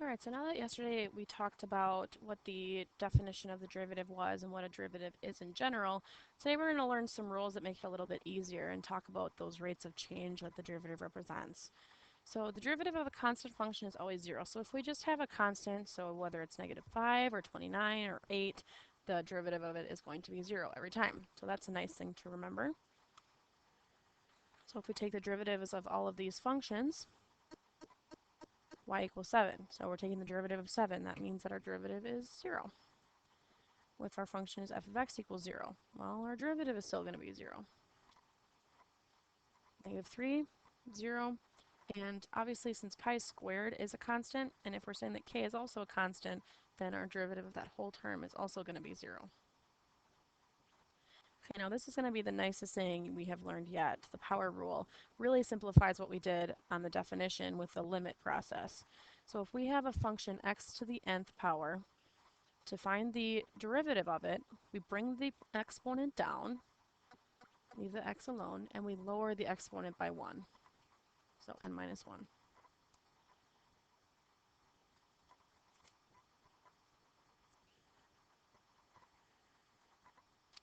Alright, so now that yesterday we talked about what the definition of the derivative was and what a derivative is in general, today we're going to learn some rules that make it a little bit easier and talk about those rates of change that the derivative represents. So the derivative of a constant function is always 0. So if we just have a constant, so whether it's -5 or 29 or 8, the derivative of it is going to be 0 every time. So that's a nice thing to remember. So if we take the derivatives of all of these functions, y equals 7. So we're taking the derivative of 7. That means that our derivative is 0. If our function is f of x equals 0, well, our derivative is still going to be 0. -3, 0, and obviously since pi squared is a constant, and if we're saying that k is also a constant, then our derivative of that whole term is also going to be 0. Okay, now this is going to be the nicest thing we have learned yet. The power rule really simplifies what we did on the definition with the limit process. So if we have a function x to the nth power, to find the derivative of it, we bring the exponent down, leave the x alone, and we lower the exponent by 1. So n minus 1.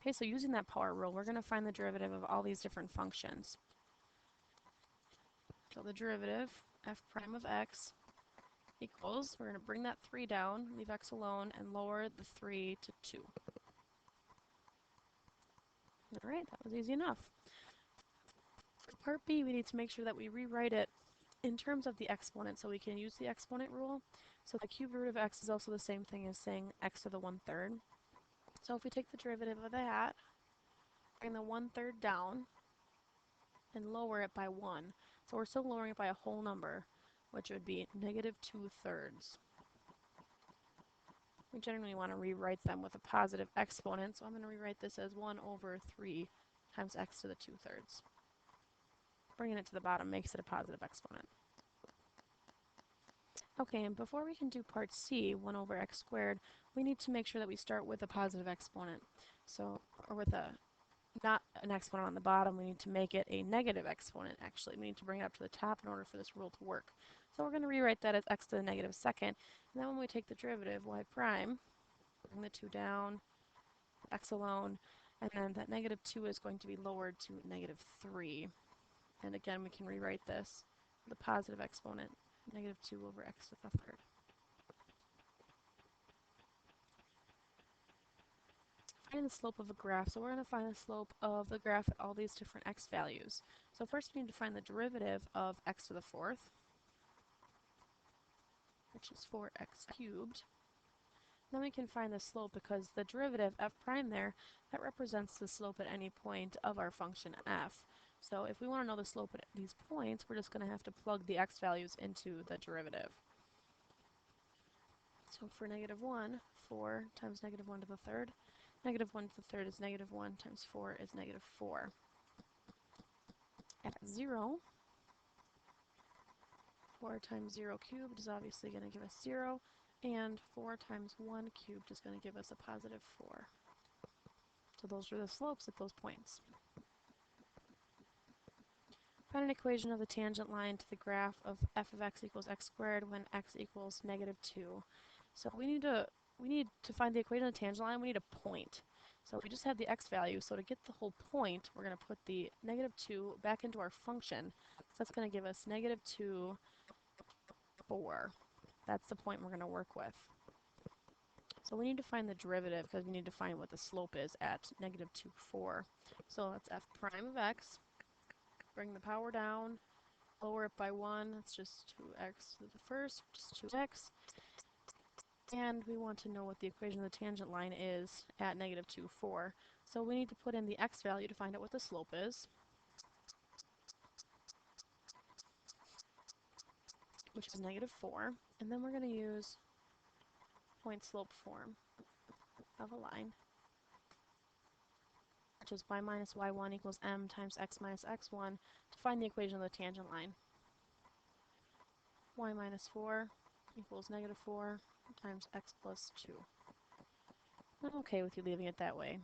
Okay, so using that power rule, we're going to find the derivative of all these different functions. So the derivative, f prime of x, equals, we're going to bring that 3 down, leave x alone, and lower the 3 to 2. Alright, that was easy enough. For part B, we need to make sure that we rewrite it in terms of the exponent, so we can use the exponent rule. So the cubed root of x is also the same thing as saying x to the 1/3. So if we take the derivative of that, bring the 1/3 down, and lower it by 1. So we're still lowering it by a whole number, which would be -2/3. We generally want to rewrite them with a positive exponent, so I'm going to rewrite this as 1/3 times x to the 2/3. Bringing it to the bottom makes it a positive exponent. Okay, and before we can do part C, 1/x squared, we need to make sure that we start with a positive exponent. So, or with not an exponent on the bottom, we need to make it a negative exponent, actually. We need to bring it up to the top in order for this rule to work. So we're going to rewrite that as x to the -2nd, and then when we take the derivative, y prime, bring the 2 down, x alone, and then that -2 is going to be lowered to -3. And again, we can rewrite this with a positive exponent, -2/x to the 3rd. Find the slope of a graph. So we're going to find the slope of the graph at all these different x values. So first we need to find the derivative of x to the 4th, which is 4x cubed. Then we can find the slope because the derivative f prime there, that represents the slope at any point of our function f. So if we want to know the slope at these points, we're just going to have to plug the x values into the derivative. So for -1, 4 times -1 to the 3rd. -1 to the 3rd is -1 times 4 is -4. At 0, 4 times 0 cubed is obviously going to give us 0, and 4 times 1 cubed is going to give us a positive 4. So those are the slopes at those points. Find an equation of the tangent line to the graph of f of x equals x squared when x equals -2. So we need to find the equation of the tangent line, we need a point. So we just have the x value, so to get the whole point, we're going to put the -2 back into our function. So that's going to give us -2, 4. That's the point we're going to work with. So we need to find the derivative because we need to find what the slope is at -2, 4. So that's f prime of x. Bring the power down, lower it by 1. That's just 2x to the 1st, just 2x. And we want to know what the equation of the tangent line is at -2, 4. So we need to put in the x value to find out what the slope is, which is -4. And then we're going to use point slope form of a line, which is y minus y1 equals m times x minus x1 to find the equation of the tangent line. Y minus 4 equals -4 times x plus 2. I'm okay with you leaving it that way.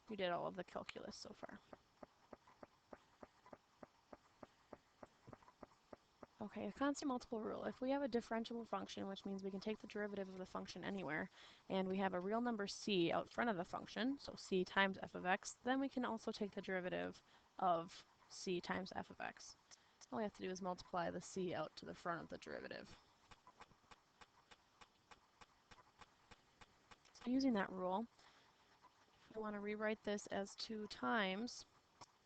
You did all of the calculus so far. Okay, a constant multiple rule. If we have a differentiable function, which means we can take the derivative of the function anywhere, and we have a real number c out front of the function, so c times f of x, then we can also take the derivative of c times f of x. All we have to do is multiply the c out to the front of the derivative. So using that rule, we want to rewrite this as 2 times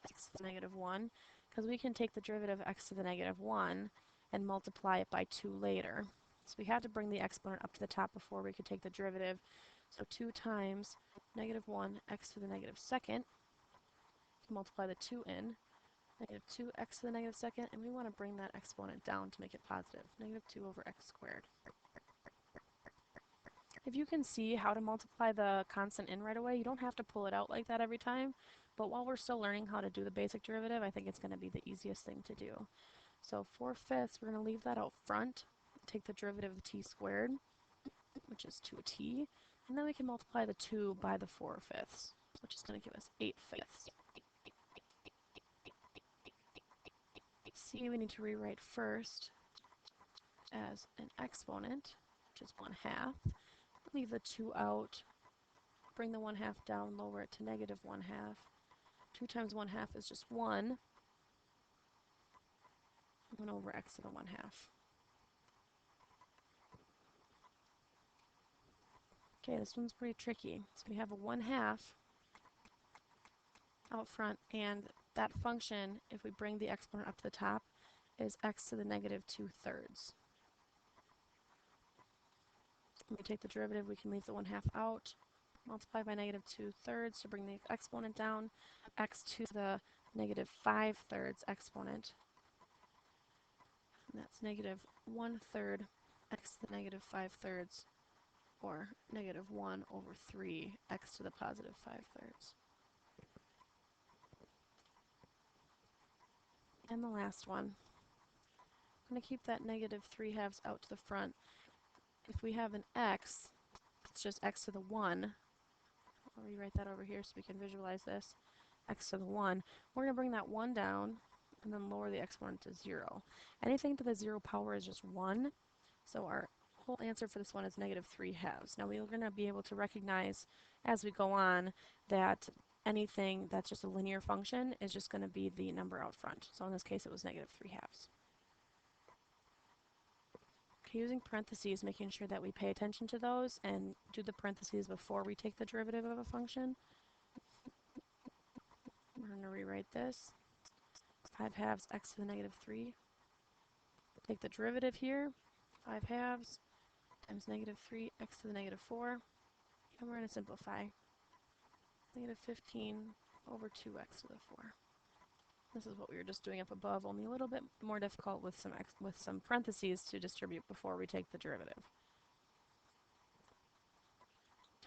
x to the negative 1, because we can take the derivative of x to the negative 1 and multiply it by 2 later. So we had to bring the exponent up to the top before we could take the derivative. So 2 times negative 1 x to the negative second, multiply the 2 in, negative 2x to the negative second, and we want to bring that exponent down to make it positive, negative 2 over x squared. If you can see how to multiply the constant in right away, you don't have to pull it out like that every time, but while we're still learning how to do the basic derivative, I think it's going to be the easiest thing to do. So 4/5, we're going to leave that out front, take the derivative of t squared, which is 2t, and then we can multiply the 2 by the 4/5, which is going to give us 8/5. C we need to rewrite first as an exponent, which is 1/2. Leave the 2 out, bring the 1/2 down, lower it to negative 1/2. 2 times 1/2 is just 1. 1 over x to the 1/2. Okay, this one's pretty tricky. So we have a 1/2 out front, and that function, if we bring the exponent up to the top, is x to the negative 2/3. When we take the derivative, we can leave the 1/2 out, multiply by negative 2/3 to bring the exponent down, x to the negative 5/3 exponent, and that's negative 1/3 x to the negative 5/3, or negative 1 over 3 x to the positive 5/3. And the last one, I'm going to keep that negative 3/2 out to the front. If we have an x, it's just x to the 1. I'll rewrite that over here so we can visualize this. X to the 1. We're going to bring that 1 down and then lower the exponent to 0. Anything to the 0 power is just 1. So our whole answer for this one is negative 3/2. Now we're going to be able to recognize as we go on that anything that's just a linear function is just going to be the number out front. So in this case it was negative 3/2. Okay, using parentheses, making sure that we pay attention to those and do the parentheses before we take the derivative of a function. We're going to rewrite this. 5/2 x to the negative 3. Take the derivative here, 5/2 times negative 3 x to the negative 4. And we're going to simplify. Negative 15 over 2x to the 4. This is what we were just doing up above, only a little bit more difficult with some parentheses to distribute before we take the derivative.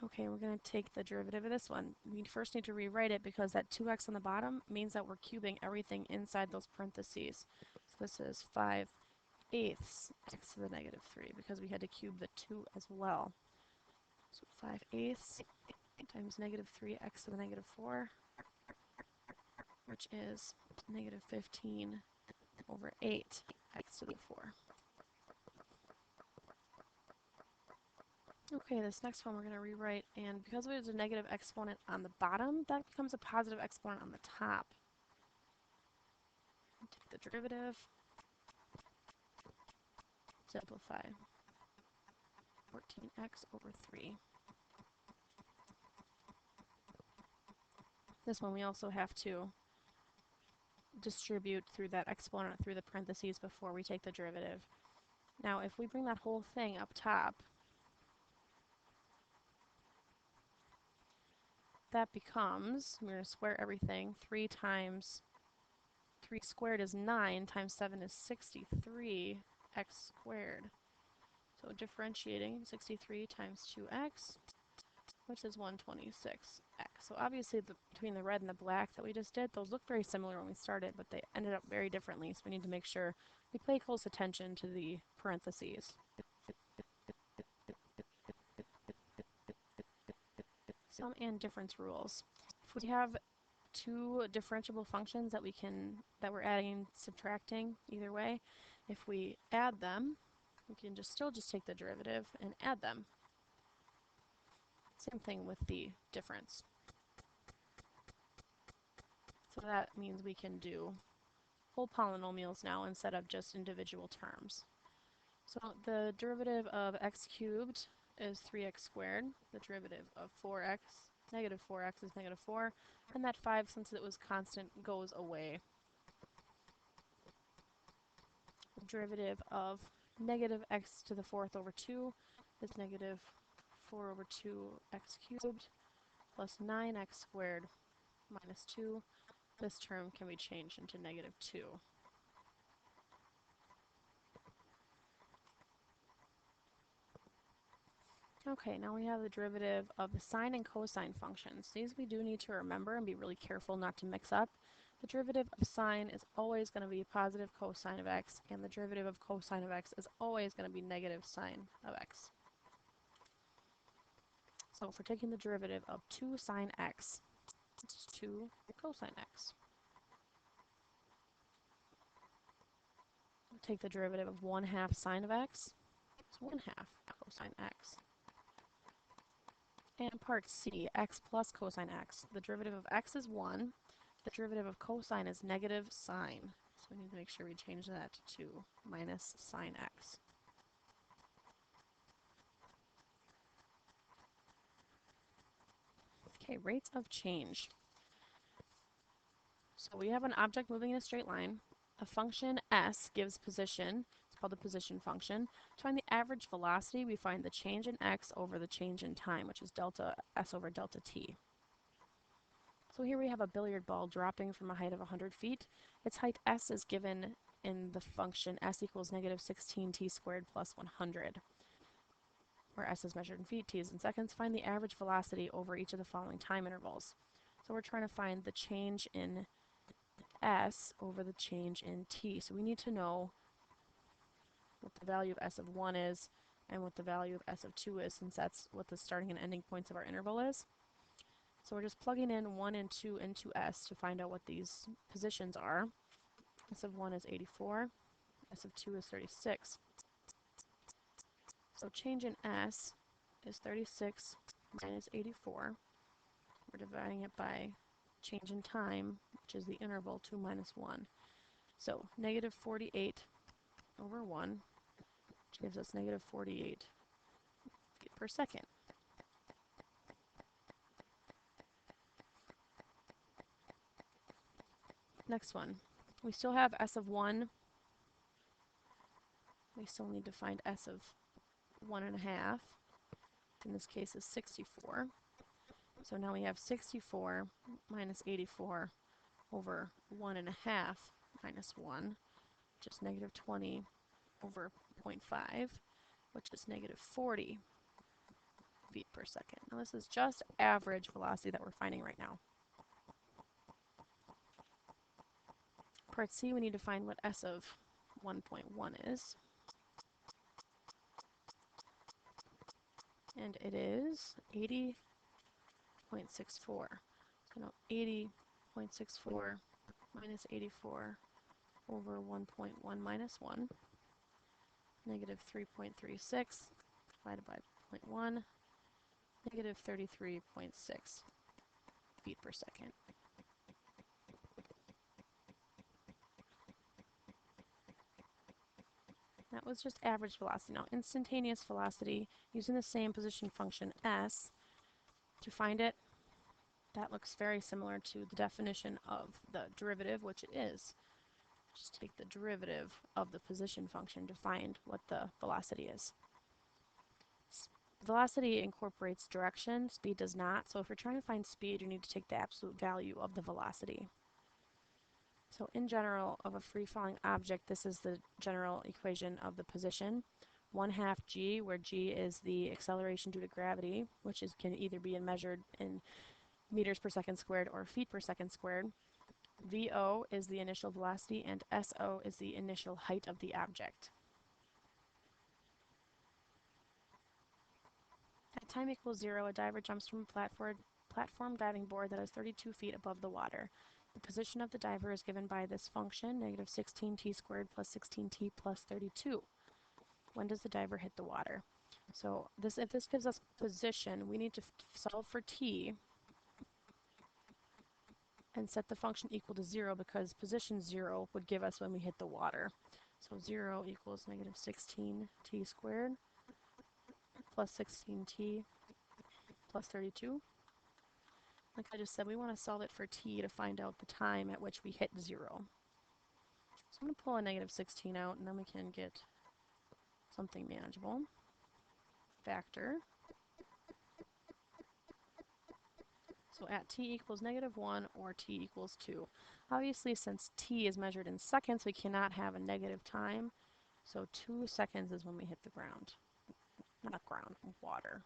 Okay, we're going to take the derivative of this one. We first need to rewrite it because that 2x on the bottom means that we're cubing everything inside those parentheses. So this is 5/8 x to the negative 3 because we had to cube the 2 as well. So 5/8 times negative 3x to the negative 4, which is negative 15 over 8 x to the 4. Okay, this next one we're going to rewrite, and because there's a negative exponent on the bottom, that becomes a positive exponent on the top. Take the derivative, simplify. 14x over 3. This one we also have to distribute through that exponent through the parentheses before we take the derivative. Now if we bring that whole thing up top, that becomes, we're going to square everything, 3 times 3 squared is 9, times 7 is 63 x squared. So differentiating 63 times 2x, which is 126x. So obviously between the red and the black that we just did, those look very similar when we started, but they ended up very differently, so we need to make sure we pay close attention to the parentheses. Sum and difference rules. If we have two differentiable functions that we're adding and subtracting either way, If we add them, we can still just take the derivative and add them. Same thing with the difference. So that means we can do whole polynomials now instead of just individual terms. So the derivative of x cubed is 3x squared. The derivative of negative 4x is negative 4. And that 5, since it was constant, goes away. The derivative of negative x to the 4th over 2 is negative 4 over 2x cubed plus 9x squared minus 2. This term can be changed into negative 2. Okay, now we have the derivative of the sine and cosine functions. These we do need to remember and be really careful not to mix up. The derivative of sine is always going to be positive cosine of x, and the derivative of cosine of x is always going to be negative sine of x. So if we're taking the derivative of 2 sine x, it's 2 cosine x. We'll take the derivative of 1/2 sine of x, it's 1/2 cosine x. And part C, x plus cosine x. The derivative of x is 1. The derivative of cosine is negative sine. So we need to make sure we change that to minus sine x. Okay, rates of change. So we have an object moving in a straight line. A function s gives position. It's called the position function. To find the average velocity, we find the change in x over the change in time, which is delta s over delta t. So here we have a billiard ball dropping from a height of 100 feet. Its height s is given in the function s equals negative 16t squared plus 100, where s is measured in feet, t is in seconds. Find the average velocity over each of the following time intervals. So we're trying to find the change in s over the change in t. So we need to know what the value of s of 1 is and what the value of s of 2 is, since that's what the starting and ending points of our interval is. So we're just plugging in 1 and 2 into s to find out what these positions are. S of 1 is 84, s of 2 is 36. So change in s is 36 minus 84. We're dividing it by change in time, which is the interval 2 minus 1. So negative 48 over 1, which gives us negative 48 feet per second. Next one. We still have s of 1. We still need to find s of 1.5. In this case is 64. So now we have 64 minus 84 over 1.5 minus 1, which is negative 20 over 0.5, which is negative 40 feet per second. Now this is just average velocity that we're finding right now. Part C, we need to find what s of 1.1 is. And it is 80.64. So now 80.64 minus 84 over 1.1 minus 1, negative 3.36 divided by 0.1, negative 33.6 feet per second. That was just average velocity. Now instantaneous velocity, using the same position function s, to find it, that looks very similar to the definition of the derivative, which it is. Just take the derivative of the position function to find what the velocity is. Velocity incorporates direction, speed does not. So if you're trying to find speed, you need to take the absolute value of the velocity. So in general, of a free-falling object, this is the general equation of the position. 1/2 g, where g is the acceleration due to gravity, which can either be measured in meters per second squared or feet per second squared. VO is the initial velocity, and SO is the initial height of the object. At time equals 0, a diver jumps from a platform diving board that is 32 feet above the water. The position of the diver is given by this function, negative 16t squared plus 16t plus 32. When does the diver hit the water? So if this gives us position, we need to solve for t and set the function equal to 0 because position 0 would give us when we hit the water. So 0 equals negative 16t squared plus 16t plus 32. Like I just said, we want to solve it for t to find out the time at which we hit 0. So I'm going to pull a negative 16 out, and then we can get something manageable. Factor. So at t equals negative 1 or t equals 2. Obviously, since t is measured in seconds, we cannot have a negative time. So 2 seconds is when we hit the ground. Not ground, water.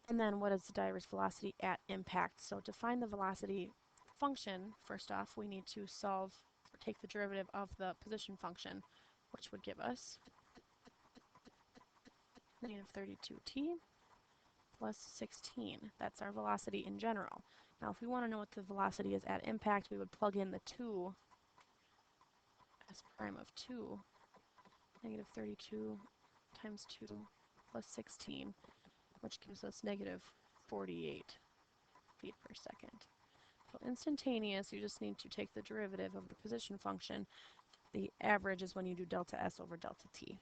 And then what is the diver's velocity at impact? So to find the velocity function, first off, we need to solve or take the derivative of the position function, which would give us negative 32t plus 16. That's our velocity in general. Now if we want to know what the velocity is at impact, we would plug in the 2, s prime of 2, negative 32 times 2 plus 16, which gives us negative 48 feet per second. So instantaneous, you just need to take the derivative of the position function. The average is when you do delta s over delta t.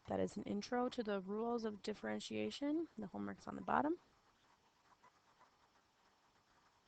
That is an intro to the rules of differentiation. The homework's on the bottom.